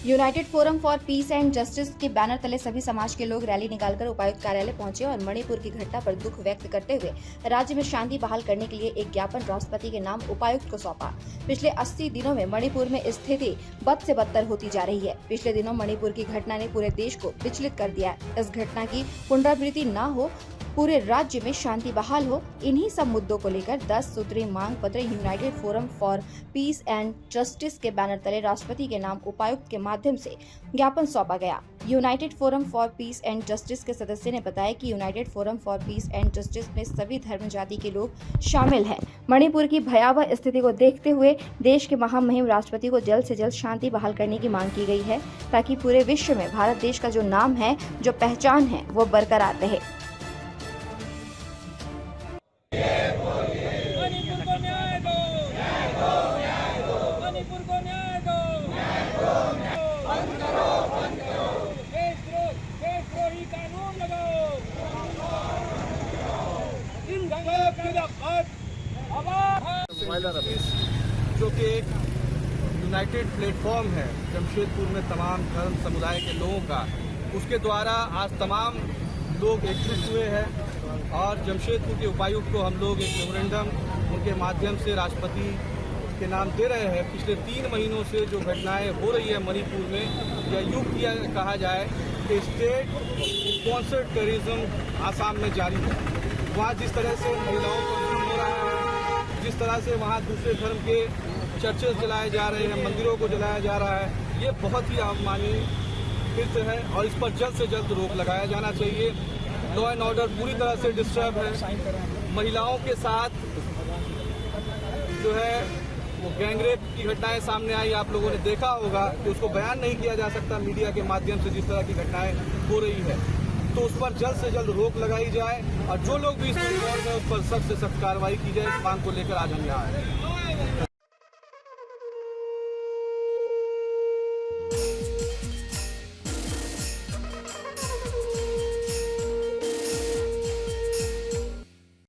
United forum for piece and justice के banner तले सभी समाज के लोग रैली निकालकर उपायुक्त कार्यालय पहुंचे और मणिपुर की घटना पर दुख व्यक्त करते हुए राज्य में शांति बहाल करने के लिए एक ज्ञापन राष्ट्रपति के नाम उपायुक्त को सौंपा। पिछले 80 दिनों में मणिपुर में स्थिति बद से बदतर होती जा रही है। पिछले दिनों मणिपुर की घटना ने पूरे देश को विचलित कर दिया है। इस घटना की पुनरावृत्ति न हो, पूरे राज्य में शांति बहाल हो, इन्हीं सब मुद्दों को लेकर 10 सूत्रीय मांग पत्र United forum for piece and justice के बैनर तले राष्ट्रपति के नाम उपायुक्त के माध्यम से ज्ञापन सौंपा गया। United forum for piece and justice के सदस्य ने बताया कि United forum for piece and justice में सभी धर्म जाति के लोग शामिल हैं। मणिपुर की भयावह स्थिति को देखते हुए देश के महामहिम राष्ट्रपति को जल्द से जल्द शांति बहाल करने की मांग की गई है, ताकि पूरे विश्व में भारत देश का जो नाम है, जो पहचान है, वो बरकरार रहे। मणिपुर को न्याय दो, मणिपुर को न्याय दो, बंद करो, देशद्रोही कानून लगाओ, इन दंगों का जो कि एक यूनाइटेड प्लेटफॉर्म है जमशेदपुर में तमाम धर्म समुदाय के लोगों का, उसके द्वारा आज तमाम लोग एकजुट हुए हैं और जमशेदपुर के उपायुक्त को हम लोग एक मेमोरेंडम उनके माध्यम से राष्ट्रपति के नाम दे रहे हैं। पिछले 3 महीनों से जो घटनाएं हो रही है मणिपुर में, या यूँ किया कहा जाए कि स्टेट स्पॉन्सर्ड टेररिज्म आसाम में जारी है। वहाँ जिस तरह से महिलाओं को जुल्म हो रहा है, जिस तरह से वहाँ दूसरे धर्म के चर्चेस जलाए जा रहे हैं, मंदिरों को जलाया जा रहा है, ये बहुत ही अवमाननीय कृत्य है और इस पर जल्द से जल्द रोक लगाया जाना चाहिए। लॉ एंड ऑर्डर पूरी तरह से डिस्टर्ब है। महिलाओं के साथ जो है वो गैंगरेप की घटनाएं सामने आई, आप लोगों ने देखा होगा कि उसको बयान नहीं किया जा सकता मीडिया के माध्यम से जिस तरह की घटनाएं हो रही है। तो उस पर जल्द से जल्द रोक लगाई जाए और जो लोग भी इसमें इन्वॉल्व है उस पर सख्त से सख्त कार्रवाई की जाए। इस मांग को लेकर आज हम यहाँ आए हैं।